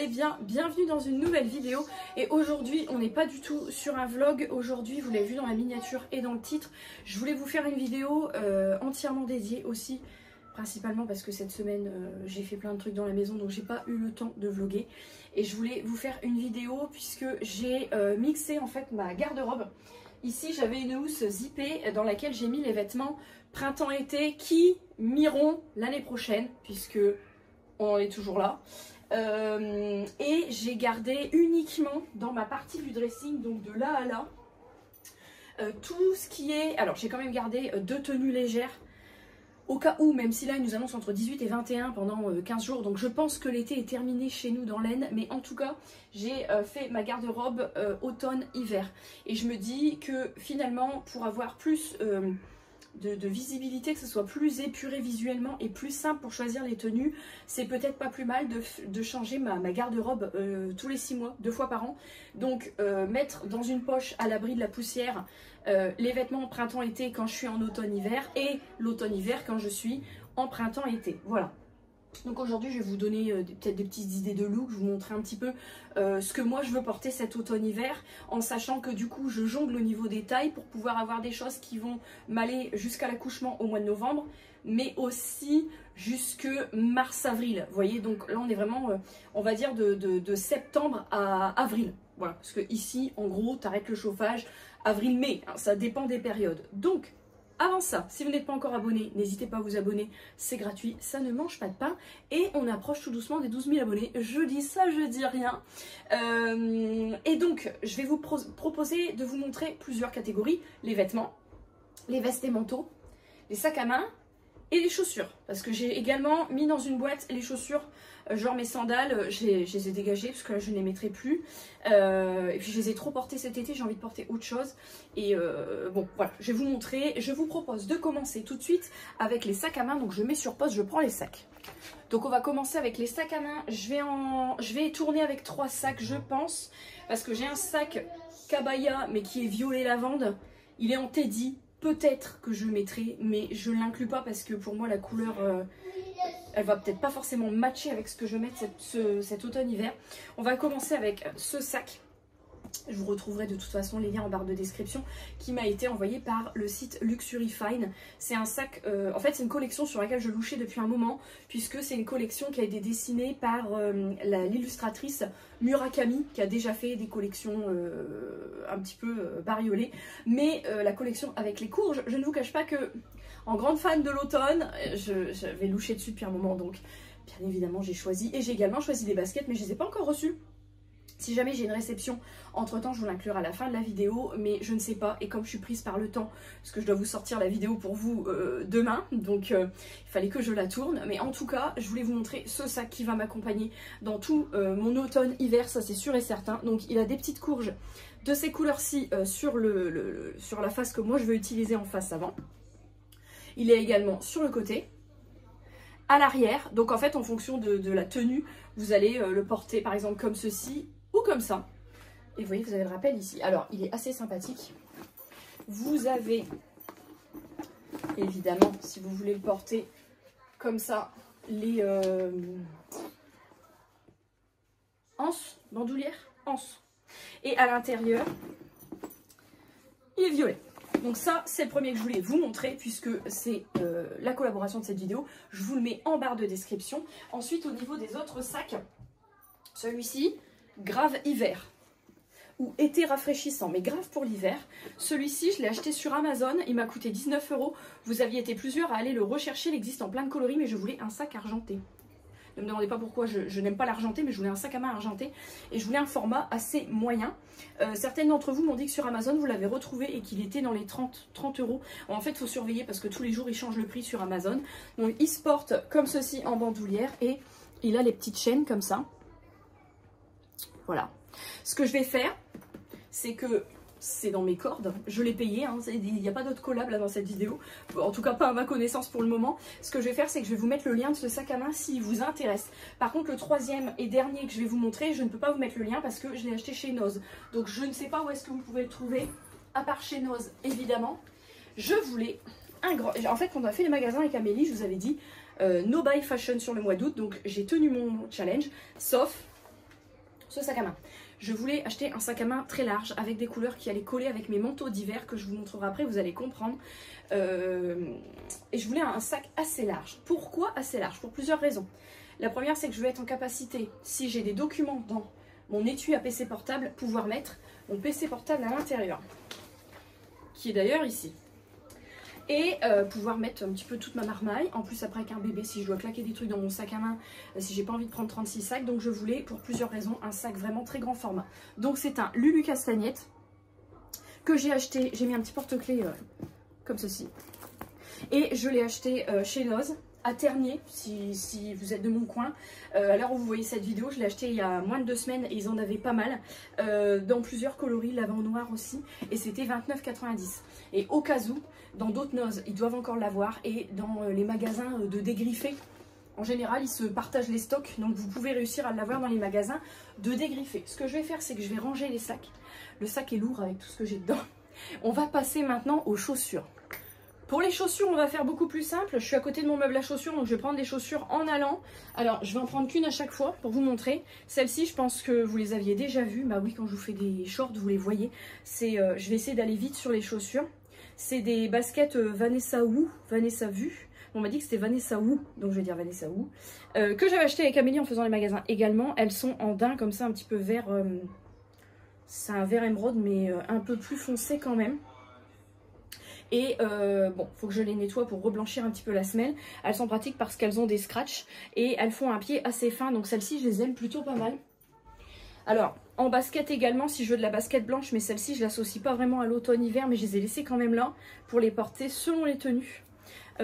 allez bien? Bienvenue dans une nouvelle vidéo. Et aujourd'hui, on n'est pas du tout sur un vlog. Aujourd'hui, vous l'avez vu dans la miniature et dans le titre, je voulais vous faire une vidéo entièrement dédiée aussi, principalement parce que cette semaine, j'ai fait plein de trucs dans la maison, donc j'ai pas eu le temps de vlogger. Et je voulais vous faire une vidéo puisque j'ai mixé en fait ma garde-robe. Ici, j'avais une housse zippée dans laquelle j'ai mis les vêtements printemps-été qui m'iront l'année prochaine, puisque on est toujours là. Et j'ai gardé uniquement dans ma partie du dressing, donc de là à là, tout ce qui est... Alors, j'ai quand même gardé deux tenues légères, au cas où, même si là, ils nous annoncent entre 18 et 21 pendant 15 jours. Donc, je pense que l'été est terminé chez nous dans l'Aisne. Mais en tout cas, j'ai fait ma garde-robe automne-hiver. Et je me dis que finalement, pour avoir plus... de visibilité, que ce soit plus épuré visuellement et plus simple pour choisir les tenues, c'est peut-être pas plus mal de changer ma garde-robe tous les 6 mois, 2 fois par an. Donc mettre dans une poche à l'abri de la poussière les vêtements printemps-été quand je suis en automne-hiver et l'automne-hiver quand je suis en printemps-été. Voilà. Donc aujourd'hui je vais vous donner peut-être des petites idées de look, je vais vous montrer un petit peu ce que moi je veux porter cet automne-hiver, en sachant que du coup je jongle au niveau des tailles pour pouvoir avoir des choses qui vont m'aller jusqu'à l'accouchement au mois de novembre, mais aussi jusque mars-avril. Vous voyez, donc là on est vraiment, on va dire de septembre à avril. Voilà, parce que ici en gros tu arrêtes le chauffage avril-mai, hein, ça dépend des périodes. Donc avant ça, si vous n'êtes pas encore abonné, n'hésitez pas à vous abonner, c'est gratuit, ça ne mange pas de pain. Et on approche tout doucement des 12 000 abonnés, je dis ça, je dis rien. Et donc, je vais vous proposer de vous montrer plusieurs catégories, les vêtements, les vestes et manteaux, les sacs à main et les chaussures. Parce que j'ai également mis dans une boîte les chaussures, genre mes sandales, je les ai dégagées parce que là je ne les mettrai plus. Et puis je les ai trop portées cet été, j'ai envie de porter autre chose. Et bon voilà, je vais vous montrer. Je vous propose de commencer tout de suite avec les sacs à main. Donc je mets sur pause, je prends les sacs. Donc on va commencer avec les sacs à main. Je vais tourner avec 3 sacs je pense. Parce que j'ai un sac Cabaya mais qui est violet lavande. Il est en teddy. Peut-être que je le mettrai, mais je ne l'inclus pas parce que pour moi la couleur, elle va peut-être pas forcément matcher avec ce que je vais mettre cet automne-hiver. On va commencer avec ce sac. Je vous retrouverai de toute façon les liens en barre de description, qui m'a été envoyé par le site Luxury Fine. C'est un sac, en fait c'est une collection sur laquelle je louchais depuis un moment, puisque c'est une collection qui a été dessinée par l'illustratrice Murakami, qui a déjà fait des collections un petit peu bariolées. Mais la collection avec les courges, je ne vous cache pas que, en grande fan de l'automne, j'avais louché dessus depuis un moment, donc bien évidemment j'ai choisi. Et j'ai également choisi des baskets, mais je ne les ai pas encore reçues. Si jamais j'ai une réception entre temps, je vous l'inclurai à la fin de la vidéo, mais je ne sais pas. Et comme je suis prise par le temps, parce que je dois vous sortir la vidéo pour vous demain, donc il fallait que je la tourne. Mais en tout cas, je voulais vous montrer ce sac qui va m'accompagner dans tout mon automne-hiver, ça c'est sûr et certain. Donc il a des petites courges de ces couleurs-ci sur la face que moi je veux utiliser en face avant. Il est également sur le côté, à l'arrière. Donc en fait, en fonction de la tenue, vous allez le porter par exemple comme ceci, ou comme ça. Et vous voyez, vous avez le rappel ici. Alors, il est assez sympathique. Vous avez, évidemment, si vous voulez le porter comme ça, les anses, bandoulières, anses. Et à l'intérieur, il est violet. Donc ça, c'est le premier que je voulais vous montrer, puisque c'est la collaboration de cette vidéo. Je vous le mets en barre de description. Ensuite, au niveau des autres sacs, celui-ci, grave hiver, ou été rafraîchissant, mais grave pour l'hiver. Celui-ci, je l'ai acheté sur Amazon, il m'a coûté 19 €. Vous aviez été plusieurs à aller le rechercher, il existe en plein de coloris, mais je voulais un sac argenté. Ne me demandez pas pourquoi je n'aime pas l'argenté, mais je voulais un sac à main argenté et je voulais un format assez moyen. Certaines d'entre vous m'ont dit que sur Amazon, vous l'avez retrouvé et qu'il était dans les 30 €. En fait, il faut surveiller parce que tous les jours, ils changent le prix sur Amazon. Donc, il se porte comme ceci en bandoulière et il a les petites chaînes comme ça. Voilà. Ce que je vais faire, c'est que c'est dans mes cordes. Je l'ai payé, hein, il n'y a pas d'autre collab là dans cette vidéo. En tout cas, pas à ma connaissance pour le moment. Ce que je vais faire, c'est que je vais vous mettre le lien de ce sac à main s'il vous intéresse. Par contre, le troisième et dernier que je vais vous montrer, je ne peux pas vous mettre le lien parce que je l'ai acheté chez Noz. Donc, je ne sais pas où est-ce que vous pouvez le trouver, à part chez Noz, évidemment. Je voulais un grand... En fait, quand on a fait les magasins avec Amélie, je vous avais dit no buy fashion sur le mois d'août. Donc, j'ai tenu mon challenge, sauf ce sac à main. Je voulais acheter un sac à main très large avec des couleurs qui allaient coller avec mes manteaux d'hiver que je vous montrerai après, vous allez comprendre. Et je voulais un sac assez large. Pourquoi assez large? Pour plusieurs raisons. La première, c'est que je veux être en capacité, si j'ai des documents dans mon étui à PC portable, pouvoir mettre mon PC portable à l'intérieur, qui est d'ailleurs ici. Et pouvoir mettre un petit peu toute ma marmaille. En plus, après avec un bébé, si je dois claquer des trucs dans mon sac à main, si j'ai pas envie de prendre 36 sacs. Donc je voulais, pour plusieurs raisons, un sac vraiment très grand format. Donc c'est un Lulu Castagnette que j'ai acheté. J'ai mis un petit porte-clés comme ceci. Et je l'ai acheté chez Loz, à Ternier, si vous êtes de mon coin. À l'heure où vous voyez cette vidéo, je l'ai acheté il y a moins de 2 semaines et ils en avaient pas mal. Dans plusieurs coloris, il l'avait en noir aussi. Et c'était 29,90 €. Et au cas où, dans d'autres Noz, ils doivent encore l'avoir. Et dans les magasins de dégriffés, en général, ils se partagent les stocks. Donc vous pouvez réussir à l'avoir dans les magasins de dégriffés. Ce que je vais faire, c'est que je vais ranger les sacs. Le sac est lourd avec tout ce que j'ai dedans. On va passer maintenant aux chaussures. Pour les chaussures, on va faire beaucoup plus simple. Je suis à côté de mon meuble à chaussures, donc je vais prendre des chaussures en allant. Alors, je vais en prendre qu'une à chaque fois pour vous montrer. Celle-ci, je pense que vous les aviez déjà vues. Bah oui, quand je vous fais des shorts, vous les voyez. Je vais essayer d'aller vite sur les chaussures. C'est des baskets Vanessa Wu, Vanessa Vu. On m'a dit que c'était Vanessa Wu, donc je vais dire Vanessa Wu. Que j'avais acheté avec Amélie en faisant les magasins également. Elles sont en daim comme ça, un petit peu vert. C'est un vert émeraude, mais un peu plus foncé quand même. Et bon, faut que je les nettoie pour reblanchir un petit peu la semelle. Elles sont pratiques parce qu'elles ont des scratchs et elles font un pied assez fin. Donc celles-ci, je les aime plutôt pas mal. Alors, en basket également, si je veux de la basket blanche, mais celle-ci, je l'associe pas vraiment à l'automne-hiver, mais je les ai laissées quand même là pour les porter selon les tenues.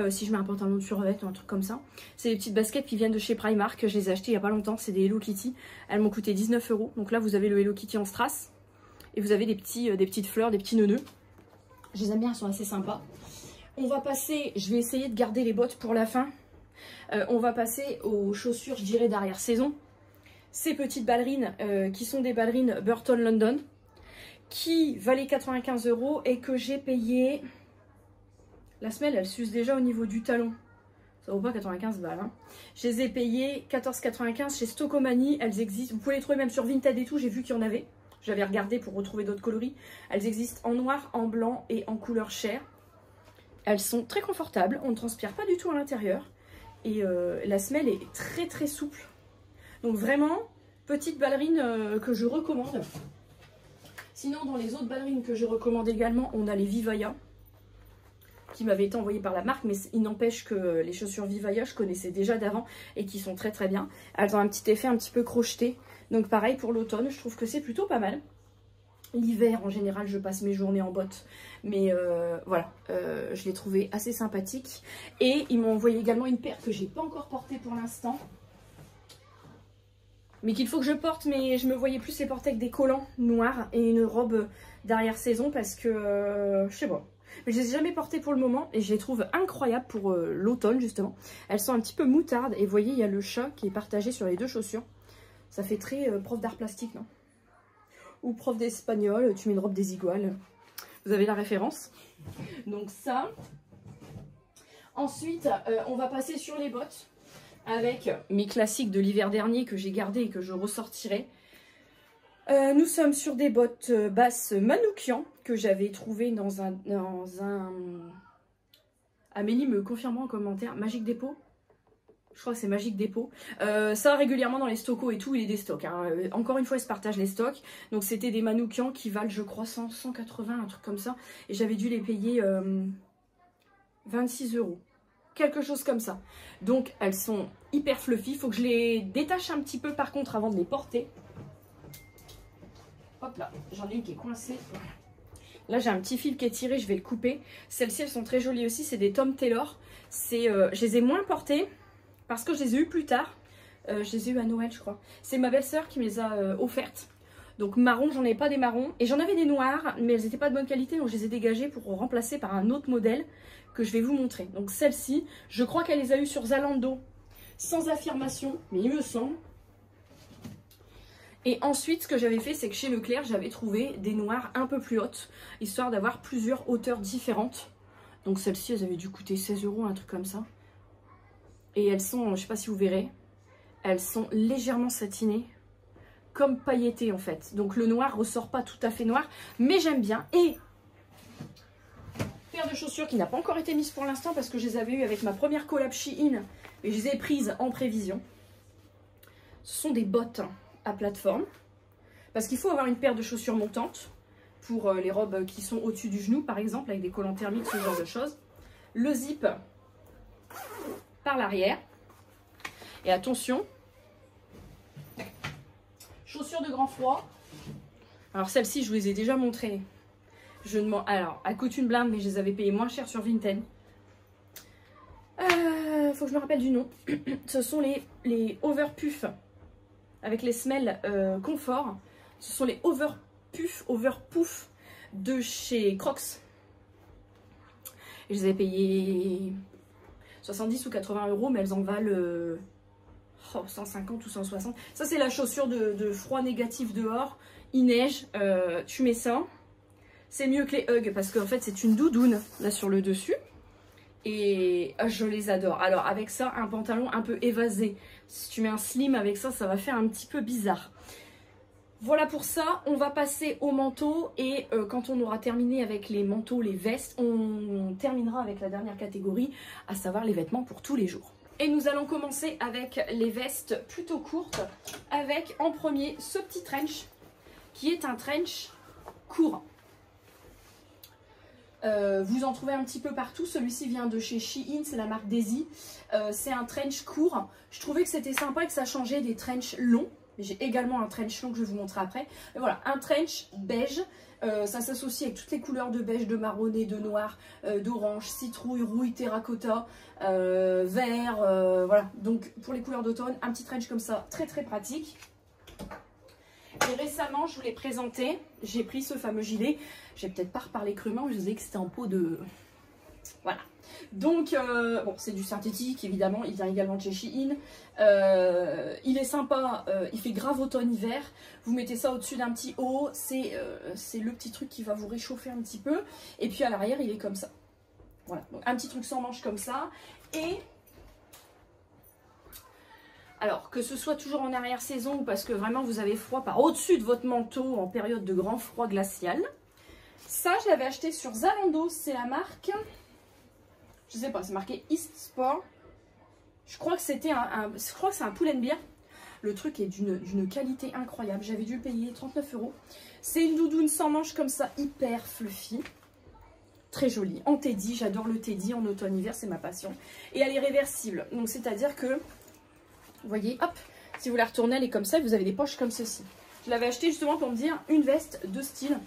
Si je mets un pantalon de survêt ou un truc comme ça. C'est des petites baskets qui viennent de chez Primark. Je les ai achetées il y a pas longtemps. C'est des Hello Kitty. Elles m'ont coûté 19 €. Donc là, vous avez le Hello Kitty en strass. Et vous avez des petites fleurs, des petits neuneux. Je les aime bien, elles sont assez sympas. On va passer, je vais essayer de garder les bottes pour la fin. On va passer aux chaussures, je dirais, d'arrière-saison. Ces petites ballerines qui sont des ballerines Burton London, qui valaient 95 € et que j'ai payé... La semelle, elle s'use déjà au niveau du talon. Ça vaut pas 95 balles. Hein. Je les ai payées 14,95 € chez Stockomanie. Elles existent, vous pouvez les trouver même sur Vinted et tout, j'ai vu qu'il y en avait. J'avais regardé pour retrouver d'autres coloris. Elles existent en noir, en blanc et en couleur chair. Elles sont très confortables. On ne transpire pas du tout à l'intérieur. Et la semelle est très très souple. Donc vraiment, petite ballerine que je recommande. Sinon, dans les autres ballerines que je recommande également, on a les Vivaya. Qui m'avaient été envoyées par la marque. Mais il n'empêche que les chaussures Vivaya, je connaissais déjà d'avant. Et qui sont très très bien. Elles ont un petit effet un petit peu crocheté. Donc pareil pour l'automne, je trouve que c'est plutôt pas mal. L'hiver, en général, je passe mes journées en bottes. Mais voilà, je l'ai trouvé assez sympathique. Et ils m'ont envoyé également une paire que j'ai pas encore portée pour l'instant. Mais qu'il faut que je porte, mais je me voyais plus les porter avec des collants noirs et une robe d'arrière-saison parce que, je sais pas. Mais je les ai jamais portées pour le moment et je les trouve incroyables pour l'automne justement. Elles sont un petit peu moutardes et vous voyez, il y a le chat qui est partagé sur les deux chaussures. Ça fait très prof d'art plastique, non? Ou prof d'espagnol, tu mets une robe des iguales. Vous avez la référence. Donc ça. Ensuite, on va passer sur les bottes. Avec mes classiques de l'hiver dernier que j'ai gardés et que je ressortirai. Nous sommes sur des bottes basses Manoukian que j'avais trouvées dans un... Amélie me confirmera en commentaire. Magique Dépôt. Je crois que c'est Magique Dépôt. Ça, régulièrement dans les stockos et tout, il est des stocks. Hein. Encore une fois, ils se partagent les stocks. Donc, c'était des Manoukian qui valent, je crois, 180, un truc comme ça. Et j'avais dû les payer 26 €. Quelque chose comme ça. Donc, elles sont hyper fluffy. Il faut que je les détache un petit peu, par contre, avant de les porter. Hop là, j'en ai une qui est coincée. Voilà. Là, j'ai un petit fil qui est tiré, je vais le couper. Celles-ci, elles sont très jolies aussi. C'est des Tom Taylor. Je les ai moins portées. Parce que je les ai eues plus tard. Je les ai eues à Noël, je crois. C'est ma belle-sœur qui me les a offertes. Donc marron, j'en ai pas des marrons. Et j'en avais des noirs, mais elles n'étaient pas de bonne qualité. Donc je les ai dégagées pour remplacer par un autre modèle que je vais vous montrer. Donc celle-ci, je crois qu'elle les a eues sur Zalando. Sans affirmation, mais il me semble. Et ensuite, ce que j'avais fait, c'est que chez Leclerc, j'avais trouvé des noirs un peu plus hautes. Histoire d'avoir plusieurs hauteurs différentes. Donc celles-ci, elles avaient dû coûter 16 €, un truc comme ça. Et elles sont, je sais pas si vous verrez, elles sont légèrement satinées. comme pailleté en fait. Donc le noir ressort pas tout à fait noir, mais j'aime bien. Et paire de chaussures qui n'a pas encore été mise pour l'instant parce que je les avais eues avec ma première collab Shein et je les ai prises en prévision. Ce sont des bottes à plateforme parce qu'il faut avoir une paire de chaussures montantes pour les robes qui sont au-dessus du genou par exemple avec des collants thermiques, ce genre de choses. Le zip par l'arrière et attention, chaussures de grand froid. Alors celles-ci je vous les ai déjà montrées. Alors, elles coûtent une blinde, mais je les avais payées moins cher sur Vinted. Faut que je me rappelle du nom. Ce sont les Overpuff avec les semelles confort. Ce sont les Overpuff de chez Crocs. Et je les avais payées 70 ou 80 euros, mais elles en valent 150 ou 160. Ça, c'est la chaussure de froid négatif dehors. Il neige, tu mets ça. C'est mieux que les Hugs parce qu'en fait c'est une doudoune là sur le dessus. Et je les adore. Alors avec ça, un pantalon un peu évasé. Si tu mets un slim avec ça, ça va faire un petit peu bizarre. Voilà pour ça, on va passer au manteau. Et quand on aura terminé avec les manteaux, les vestes, on terminera avec la dernière catégorie, à savoir les vêtements pour tous les jours. Et nous allons commencer avec les vestes plutôt courtes. Avec en premier ce petit trench qui est un trench court. Vous en trouvez un petit peu partout. Celui-ci vient de chez Shein, c'est la marque Daisy. C'est un trench court. Je trouvais que c'était sympa et que ça changeait des trenchs longs. J'ai également un trench long que je vais vous montrer après. Mais voilà, un trench beige. Ça s'associe avec toutes les couleurs de beige, de marronné, de noir, d'orange, citrouille, rouille, terracotta, vert. Voilà, donc pour les couleurs d'automne, un petit trench comme ça, très très pratique. Et récemment, je vous l'ai présenté, j'ai pris ce fameux gilet. Je vais peut-être pas reparler crûment, je disais que c'était en peau de... Voilà. Donc, bon, c'est du synthétique, évidemment. Il vient également de chez Shein. Il est sympa, il fait grave automne-hiver. Vous mettez ça au-dessus d'un petit haut. C'est le petit truc qui va vous réchauffer un petit peu. Et puis à l'arrière, il est comme ça. Voilà, donc un petit truc sans manche comme ça. Et... alors, que ce soit toujours en arrière-saison ou parce que vraiment vous avez froid par au-dessus de votre manteau en période de grand froid glacial. Ça, je l'avais acheté sur Zalando. C'est la marque... je sais pas, c'est marqué East Sport. Je crois que c'était je crois que c'est un Pull&Bear. Le truc est d'une qualité incroyable. J'avais dû le payer 39 euros. C'est une doudoune sans manches comme ça, hyper fluffy. Très jolie. En teddy, j'adore le teddy en automne-hiver, c'est ma passion. Et elle est réversible. Donc, c'est-à-dire que... vous voyez, hop, si vous la retournez, elle est comme ça et vous avez des poches comme ceci. Je l'avais acheté justement pour me dire une veste de style.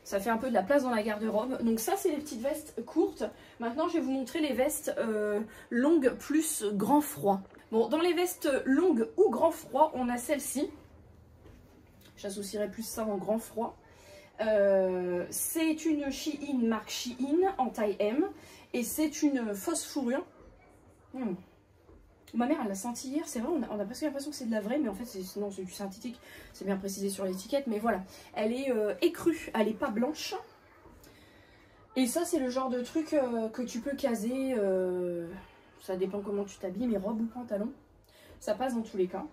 Ça fait un peu de la place dans la garde-robe. Donc ça, c'est les petites vestes courtes. Maintenant, je vais vous montrer les vestes longues plus grand froid. Bon, dans les vestes longues ou grand froid, on a celle-ci. J'associerais plus ça en grand froid. C'est une Shein, marque Shein, en taille M. Et c'est une fausse fourrure. Ma mère, elle l'a senti hier, c'est vrai, on a presque l'impression que c'est de la vraie, mais en fait, non, c'est du synthétique, c'est bien précisé sur l'étiquette, mais voilà. Elle est écrue, elle n'est pas blanche. Et ça, c'est le genre de truc que tu peux caser, ça dépend comment tu t'habilles, mais robe ou pantalon, ça passe dans tous les cas.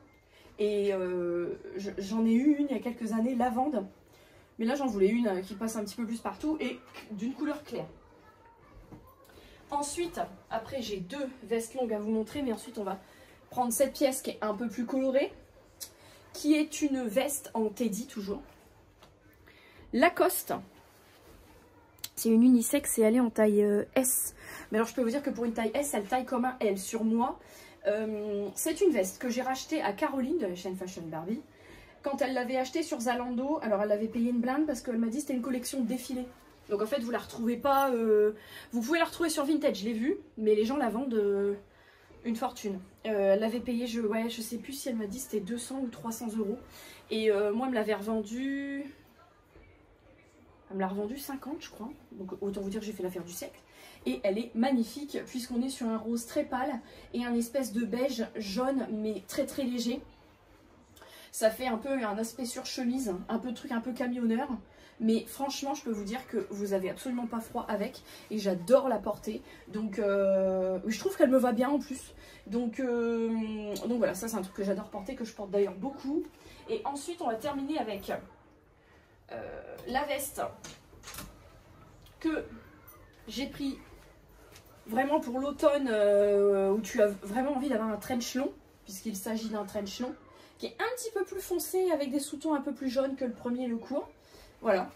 Et j'en ai eu une il y a quelques années, lavande, mais là, j'en voulais une qui passe un petit peu plus partout et d'une couleur claire. Ensuite, après j'ai deux vestes longues à vous montrer, mais ensuite on va prendre cette pièce qui est un peu plus colorée, qui est une veste en teddy toujours. Lacoste, c'est une unisexe et elle est en taille S. Mais alors je peux vous dire que pour une taille S, elle taille comme un L sur moi. C'est une veste que j'ai rachetée à Caroline de la chaîne Fashion Barbie. Quand elle l'avait achetée sur Zalando, alors elle avait payé une blinde parce qu'elle m'a dit que c'était une collection défilée. Donc en fait, vous la retrouvez pas... vous pouvez la retrouver sur Vinted, je l'ai vue, mais les gens la vendent une fortune. Elle l'avait payé, je sais plus si elle m'a dit c'était 200 ou 300 euros. Et moi, elle me l'avait revendue... elle me l'a revendue 50, je crois. Donc autant vous dire que j'ai fait l'affaire du siècle. Et elle est magnifique, puisqu'on est sur un rose très pâle et un espèce de beige jaune, mais très très léger. Ça fait un peu un aspect sur chemise, un peu truc un peu camionneur. Mais franchement, je peux vous dire que vous avez absolument pas froid avec. Et j'adore la porter. Donc, je trouve qu'elle me va bien en plus. Donc voilà, ça c'est un truc que j'adore porter, que je porte d'ailleurs beaucoup. Et ensuite, on va terminer avec la veste que j'ai pris vraiment pour l'automne, où tu as vraiment envie d'avoir un trench long, puisqu'il s'agit d'un trench long, qui est un petit peu plus foncé, avec des sous-tons un peu plus jaunes que le premier, le court. Voilà,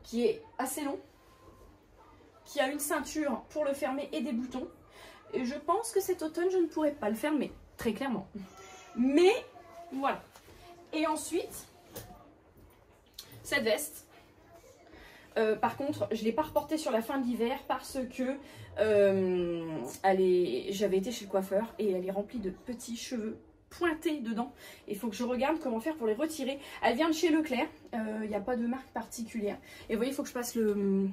qui est assez long, qui a une ceinture pour le fermer et des boutons. Et je pense que cet automne, je ne pourrai pas le fermer, très clairement. Mais, voilà. Et ensuite, cette veste. Par contre, je ne l'ai pas reportée sur la fin de l'hiver parce que j'avais été chez le coiffeur et elle est remplie de petits cheveux pointés dedans. Il faut que je regarde comment faire pour les retirer. Elle vient de chez Leclerc, il n'y a pas de marque particulière. Et vous voyez, il faut que je passe le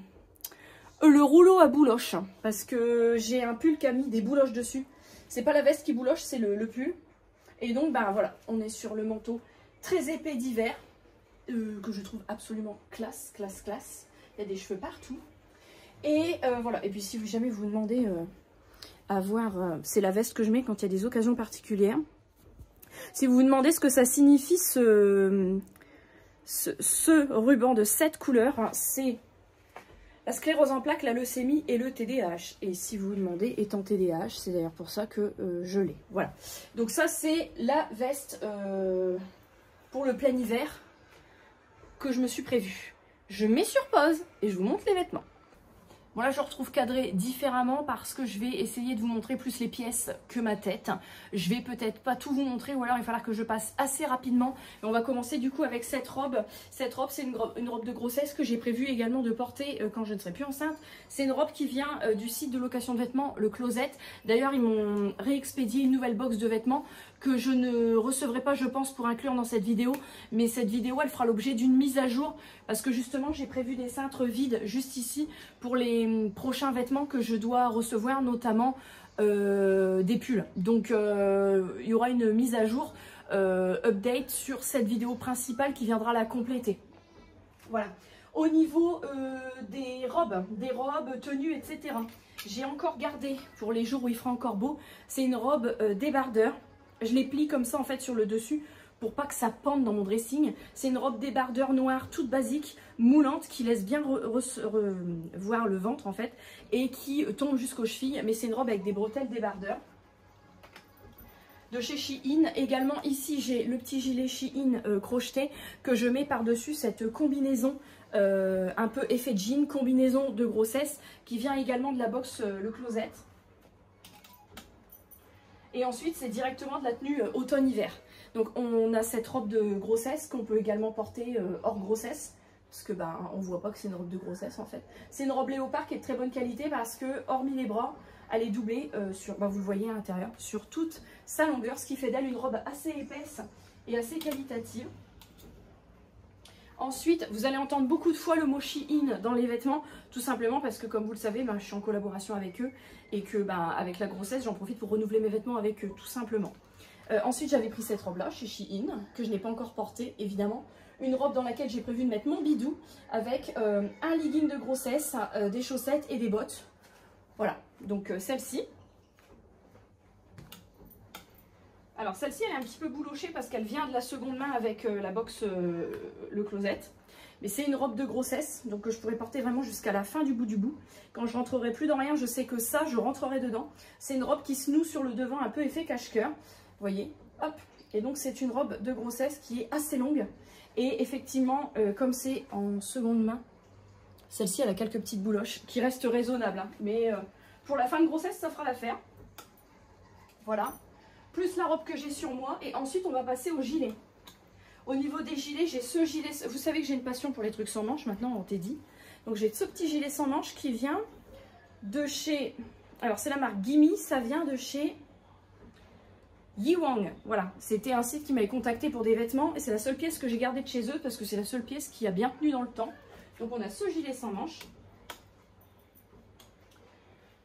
rouleau à bouloches parce que j'ai un pull qui a mis des bouloches dessus. C'est pas la veste qui bouloche, c'est le pull. Et donc, bah voilà, on est sur le manteau très épais d'hiver que je trouve absolument classe. Il y a des cheveux partout. Et voilà. Et puis si jamais vous demandez à voir, c'est la veste que je mets quand il y a des occasions particulières. Si vous vous demandez ce que ça signifie ce ruban de 7 couleurs, hein, c'est la sclérose en plaques, la leucémie et le TDAH. Et si vous vous demandez, étant TDAH, c'est d'ailleurs pour ça que je l'ai. Voilà. Donc ça, c'est la veste pour le plein hiver que je me suis prévue. Je mets sur pause et je vous montre les vêtements. Bon là je retrouve cadré différemment parce que je vais essayer de vous montrer plus les pièces que ma tête. Je vais peut-être pas tout vous montrer ou alors il va falloir que je passe assez rapidement. Et on va commencer du coup avec cette robe. Cette robe c'est une robe de grossesse que j'ai prévu également de porter quand je ne serai plus enceinte. C'est une robe qui vient du site de location de vêtements, le Closet. D'ailleurs ils m'ont réexpédié une nouvelle box de vêtements que je ne recevrai pas je pense pour inclure dans cette vidéo. Mais cette vidéo elle fera l'objet d'une mise à jour parce que justement j'ai prévu des cintres vides juste ici pour les prochains vêtements que je dois recevoir, notamment des pulls. Donc il y aura une mise à jour update sur cette vidéo principale qui viendra la compléter. Voilà. Au niveau des robes, tenues, etc. J'ai encore gardé pour les jours où il fera encore beau. C'est une robe débardeur. Je les plie comme ça en fait sur le dessus pour pas que ça pende dans mon dressing. C'est une robe débardeur noire toute basique, moulante, qui laisse bien voir le ventre en fait et qui tombe jusqu'aux chevilles. Mais c'est une robe avec des bretelles débardeur. De chez Shein. Également ici j'ai le petit gilet Shein crocheté que je mets par-dessus cette combinaison un peu effet jean, combinaison de grossesse qui vient également de la box le Closet. Et ensuite c'est directement de la tenue automne-hiver. Donc on a cette robe de grossesse qu'on peut également porter hors grossesse. Parce que ben on voit pas que c'est une robe de grossesse en fait. C'est une robe léopard qui est de très bonne qualité parce que hormis les bras, elle est doublée sur, ben, vous le voyez à l'intérieur, sur toute sa longueur. Ce qui fait d'elle une robe assez épaisse et assez qualitative. Ensuite, vous allez entendre beaucoup de fois le mot Shein dans les vêtements, tout simplement parce que comme vous le savez, ben, je suis en collaboration avec eux et que ben, avec la grossesse, j'en profite pour renouveler mes vêtements avec eux, tout simplement. Ensuite, j'avais pris cette robe-là chez Shein, que je n'ai pas encore portée, évidemment. Une robe dans laquelle j'ai prévu de mettre mon bidou, avec un legging de grossesse, des chaussettes et des bottes. Voilà, donc celle-ci. Alors celle-ci, elle est un petit peu boulochée parce qu'elle vient de la seconde main avec la box le Closet. Mais c'est une robe de grossesse, donc que je pourrais porter vraiment jusqu'à la fin du bout. Quand je rentrerai plus dans rien, je sais que ça, je rentrerai dedans. C'est une robe qui se noue sur le devant, un peu effet cache-cœur. Vous voyez, hop. Et donc c'est une robe de grossesse qui est assez longue. Et effectivement, comme c'est en seconde main, celle-ci, elle a quelques petites bouloches qui restent raisonnables. Hein. Mais pour la fin de grossesse, ça fera l'affaire. Voilà. Plus la robe que j'ai sur moi. Et ensuite, on va passer au gilet. Au niveau des gilets, j'ai ce gilet. Vous savez que j'ai une passion pour les trucs sans manches. Maintenant, on t'est dit. Donc, j'ai ce petit gilet sans manches qui vient de chez... Alors, c'est la marque Gimme. Ça vient de chez Yiwang. Voilà. C'était un site qui m'avait contacté pour des vêtements. Et c'est la seule pièce que j'ai gardée de chez eux parce que c'est la seule pièce qui a bien tenu dans le temps. Donc, on a ce gilet sans manches.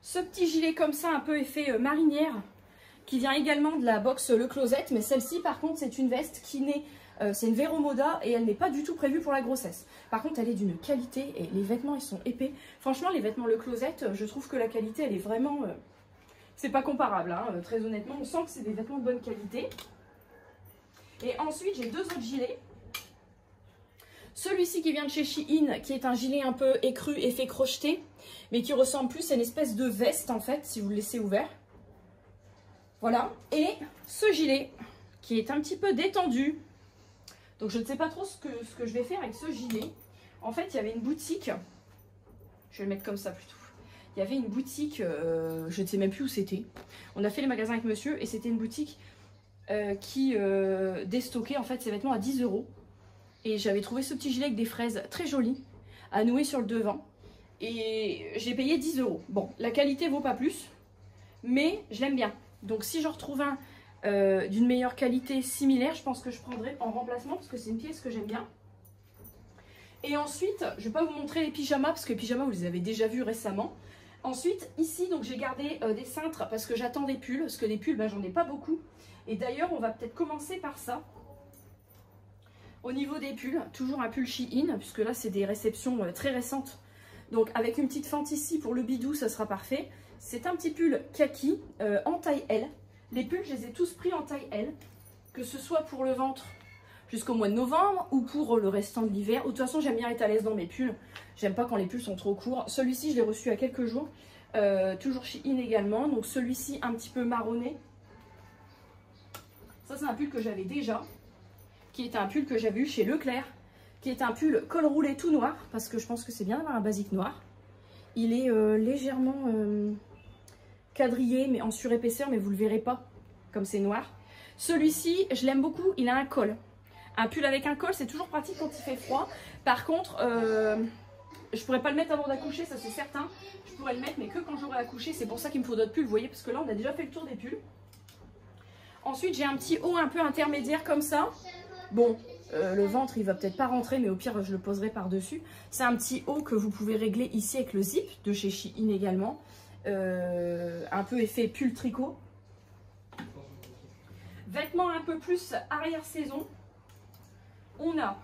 Ce petit gilet comme ça, un peu effet marinière, qui vient également de la box Le Closet, mais celle-ci par contre c'est une veste qui n'est C'est une Vero Moda et elle n'est pas du tout prévue pour la grossesse. Par contre, elle est d'une qualité et les vêtements, ils sont épais. Franchement, les vêtements Le Closet, je trouve que la qualité, elle est vraiment... c'est pas comparable, hein, très honnêtement. On sent que c'est des vêtements de bonne qualité. Et ensuite, j'ai 2 autres gilets. Celui-ci qui vient de chez Shein, qui est un gilet un peu écru, effet crocheté, mais qui ressemble plus à une espèce de veste, en fait, si vous le laissez ouvert. Voilà. Et ce gilet, qui est un petit peu détendu. Donc, je ne sais pas trop ce que je vais faire avec ce gilet. En fait, il y avait une boutique. Je vais le mettre comme ça, plutôt. Il y avait une boutique, je ne sais même plus où c'était. On a fait les magasins avec monsieur, et c'était une boutique qui déstockait, en fait, ses vêtements à 10 €. Et j'avais trouvé ce petit gilet avec des fraises très jolies à nouer sur le devant. Et j'ai payé 10 €. Bon, la qualité vaut pas plus, mais je l'aime bien. Donc si j'en retrouve un d'une meilleure qualité similaire, je pense que je prendrai en remplacement parce que c'est une pièce que j'aime bien. Et ensuite, je ne vais pas vous montrer les pyjamas parce que les pyjamas, vous les avez déjà vus récemment. Ensuite, ici, donc j'ai gardé des cintres parce que j'attends des pulls. Parce que des pulls, ben, j'en ai pas beaucoup. Et d'ailleurs, on va peut-être commencer par ça. Au niveau des pulls, toujours un pull Shein, puisque là c'est des réceptions très récentes. Donc avec une petite fente ici pour le bidou, ça sera parfait. C'est un petit pull kaki en taille L. Les pulls, je les ai tous pris en taille L, que ce soit pour le ventre jusqu'au mois de novembre ou pour le restant de l'hiver. De toute façon, j'aime bien être à l'aise dans mes pulls. J'aime pas quand les pulls sont trop courts. Celui-ci, je l'ai reçu il y a quelques jours. Toujours Shein également. Donc celui-ci un petit peu marronné. Ça, c'est un pull que j'avais déjà, qui est un pull que j'avais eu chez Leclerc, qui est un pull col roulé tout noir, parce que je pense que c'est bien d'avoir un basique noir. Il est légèrement quadrillé, mais en surépaisseur, mais vous le verrez pas, comme c'est noir. Celui-ci, je l'aime beaucoup, il a un col. Un pull avec un col, c'est toujours pratique quand il fait froid. Par contre, je pourrais pas le mettre avant d'accoucher, ça c'est certain. Je pourrais le mettre, mais que quand j'aurai accouché. C'est pour ça qu'il me faut d'autres pulls, vous voyez, parce que là, on a déjà fait le tour des pulls. Ensuite, j'ai un petit haut un peu intermédiaire comme ça. Bon, le ventre, il va peut-être pas rentrer, mais au pire, je le poserai par-dessus. C'est un petit haut que vous pouvez régler ici avec le zip, de chez Shein également. Un peu effet pull tricot. Vêtements un peu plus arrière-saison. On a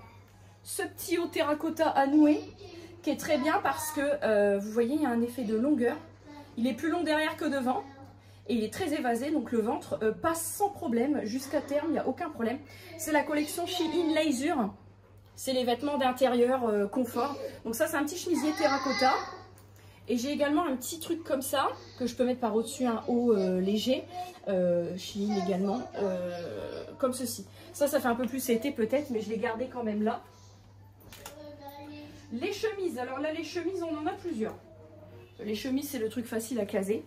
ce petit haut terracotta à nouer, qui est très bien parce que, vous voyez, il y a un effet de longueur. Il est plus long derrière que devant. Et il est très évasé, donc le ventre passe sans problème jusqu'à terme, il n'y a aucun problème. C'est la collection Shein Leisure. C'est les vêtements d'intérieur confort. Donc ça, c'est un petit chemisier terracotta. Et j'ai également un petit truc comme ça, que je peux mettre par au-dessus, un haut léger. Shein également, comme ceci. Ça fait un peu plus été peut-être, mais je l'ai gardé quand même là. Les chemises, alors là les chemises, on en a plusieurs. Les chemises, c'est le truc facile à caser.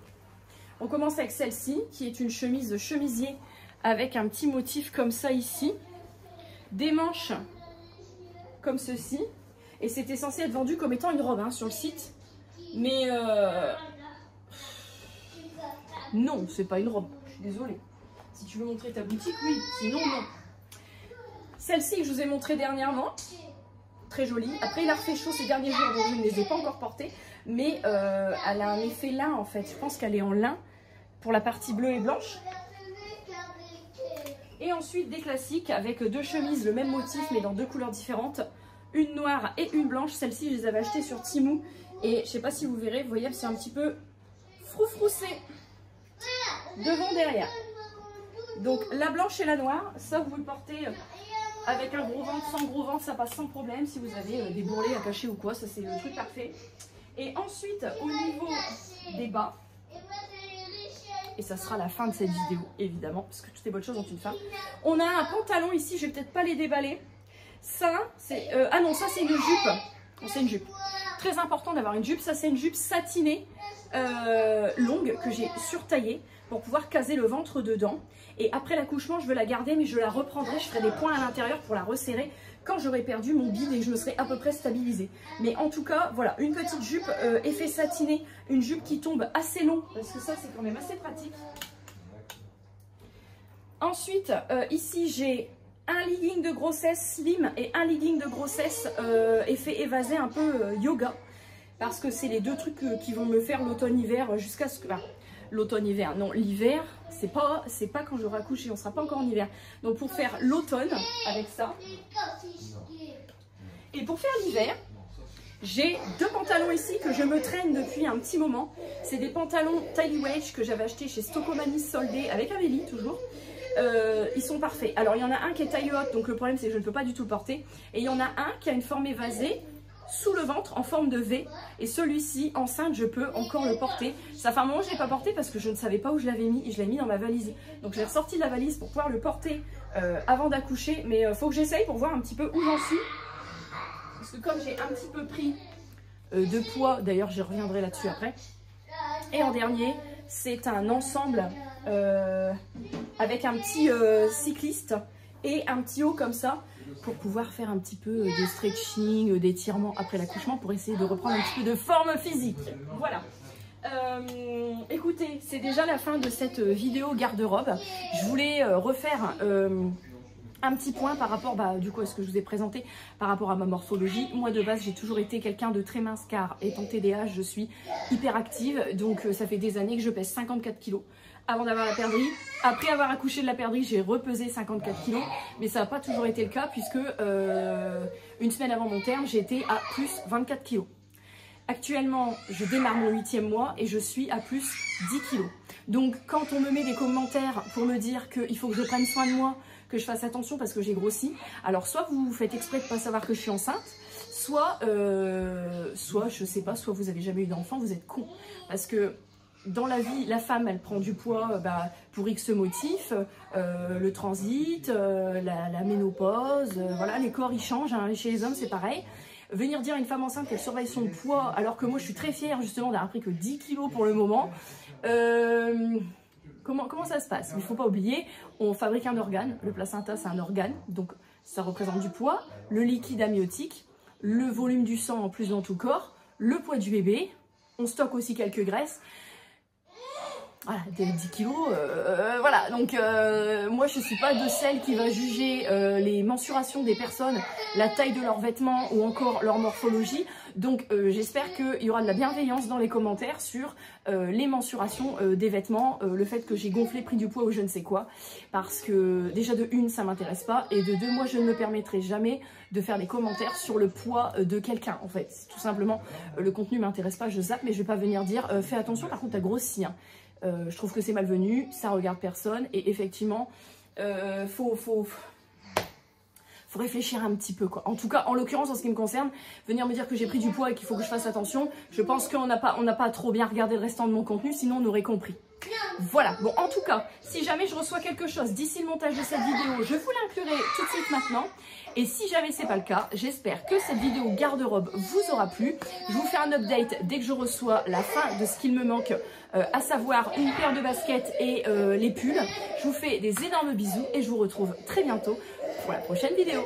On commence avec celle-ci, qui est une chemise chemisier avec un petit motif comme ça ici. Des manches comme ceci. Et c'était censé être vendu comme étant une robe hein, sur le site. Mais non, c'est pas une robe. Je suis désolée. Si tu veux montrer ta boutique, oui. Sinon, non. Celle-ci que je vous ai montrée dernièrement. Très jolie. Après, il a refait chaud ces derniers jours, donc je ne les ai pas encore portées. Mais elle a un effet lin en fait. Je pense qu'elle est en lin pour la partie bleue et blanche. Et ensuite des classiques avec 2 chemises, le même motif mais dans 2 couleurs différentes. Une noire et une blanche. Celle-ci, je les avais achetées sur Temu. Et je sais pas si vous verrez, vous voyez, c'est un petit peu froufroussé devant, derrière. Donc la blanche et la noire, ça vous le portez avec un gros ventre, sans gros ventre, ça passe sans problème. Si vous avez des bourrelets à cacher ou quoi, ça c'est le truc parfait. Et ensuite, au niveau des bas, et ça sera la fin de cette vidéo, évidemment, parce que toutes les bonnes choses ont une fin. On a un pantalon ici, je vais peut-être pas les déballer. Ça, c'est... ah non, ça c'est une jupe. C'est une jupe. Très important d'avoir une jupe. Ça, c'est une jupe satinée, longue, que j'ai surtaillée pour pouvoir caser le ventre dedans. Et après l'accouchement, je veux la garder, mais je la reprendrai. Je ferai des points à l'intérieur pour la resserrer quand j'aurai perdu mon bide et que je me serai à peu près stabilisée. Mais en tout cas, voilà, une petite jupe effet satiné, une jupe qui tombe assez long, parce que ça, c'est quand même assez pratique. Ensuite, ici, j'ai un legging de grossesse slim et un legging de grossesse effet évasé un peu yoga. Parce que c'est les 2 trucs qui vont me faire l'automne-hiver jusqu'à ce que... l'automne-hiver. Non, l'hiver, c'est pas quand j'aurai accouché, on sera pas encore en hiver. Donc pour faire l'automne avec ça, et pour faire l'hiver, j'ai 2 pantalons ici que je me traîne depuis un petit moment. C'est des pantalons Tidy Wedge que j'avais acheté chez Stocomanie soldés avec Amélie toujours. Ils sont parfaits. Alors il y en a un qui est taille haute, donc le problème c'est que je ne peux pas du tout le porter. Et il y en a un qui a une forme évasée sous le ventre en forme de V. Et celui-ci, enceinte, je peux encore le porter. Ça fait un moment que je ne l'ai pas porté parce que je ne savais pas où je l'avais mis et je l'ai mis dans ma valise. Donc je l'ai ressorti de la valise pour pouvoir le porter avant d'accoucher. Mais il faut que j'essaye pour voir un petit peu où j'en suis. Parce que comme j'ai un petit peu pris de poids, d'ailleurs je reviendrai là-dessus après. Et en dernier, c'est un ensemble avec un petit cycliste et un petit haut comme ça pour pouvoir faire un petit peu de stretching, d'étirement après l'accouchement pour essayer de reprendre un petit peu de forme physique. Voilà. Écoutez, c'est déjà la fin de cette vidéo garde-robe. Je voulais refaire un petit point par rapport, du coup, à ce que je vous ai présenté par rapport à ma morphologie. Moi, de base, j'ai toujours été quelqu'un de très mince car, étant TDAH, je suis hyper active. Donc, ça fait des années que je pèse 54 kilos avant d'avoir la perdrix. Après avoir accouché de la perdrix, j'ai repesé 54 kilos. Mais ça n'a pas toujours été le cas puisque une semaine avant mon terme, j'ai été à plus 24 kilos. Actuellement, je démarre mon 8e mois et je suis à plus 10 kilos. Donc, quand on me met des commentaires pour me dire qu'il faut que je prenne soin de moi, que je fasse attention parce que j'ai grossi, alors soit vous faites exprès de ne pas savoir que je suis enceinte, soit je sais pas, soit vous avez jamais eu d'enfant, vous êtes con. Parce que dans la vie, la femme, elle prend du poids pour X motifs, le transit, la ménopause, voilà, les corps ils changent, hein, chez les hommes c'est pareil. Venir dire à une femme enceinte qu'elle surveille son poids, alors que moi je suis très fière justement d'avoir pris que 10 kilos pour le moment, comment ça se passe? Il ne faut pas oublier, on fabrique un organe, le placenta c'est un organe, donc ça représente du poids, le liquide amniotique, le volume du sang en plus dans tout corps, le poids du bébé, on stocke aussi quelques graisses. Voilà, 10 kilos, voilà, donc moi je suis pas de celle qui va juger les mensurations des personnes, la taille de leurs vêtements ou encore leur morphologie, donc j'espère qu'il y aura de la bienveillance dans les commentaires sur les mensurations des vêtements, le fait que j'ai gonflé, pris du poids ou je ne sais quoi, parce que déjà de une ça m'intéresse pas, et de deux moi je ne me permettrai jamais de faire des commentaires sur le poids de quelqu'un en fait, tout simplement le contenu m'intéresse pas, je zappe, mais je vais pas venir dire fais attention par contre t'as grossi, hein. Je trouve que c'est malvenu, ça regarde personne et effectivement, faut réfléchir un petit peu quoi. En tout cas, en l'occurrence, en ce qui me concerne, venir me dire que j'ai pris du poids et qu'il faut que je fasse attention, je pense qu'on n'a pas trop bien regardé le restant de mon contenu, sinon on aurait compris. Voilà, bon en tout cas, si jamais je reçois quelque chose d'ici le montage de cette vidéo, je vous l'inclurai tout de suite maintenant. Et si jamais c'est pas le cas, j'espère que cette vidéo garde-robe vous aura plu. Je vous fais un update dès que je reçois la fin de ce qu'il me manque, à savoir une paire de baskets et les pulls. Je vous fais des énormes bisous et je vous retrouve très bientôt pour la prochaine vidéo.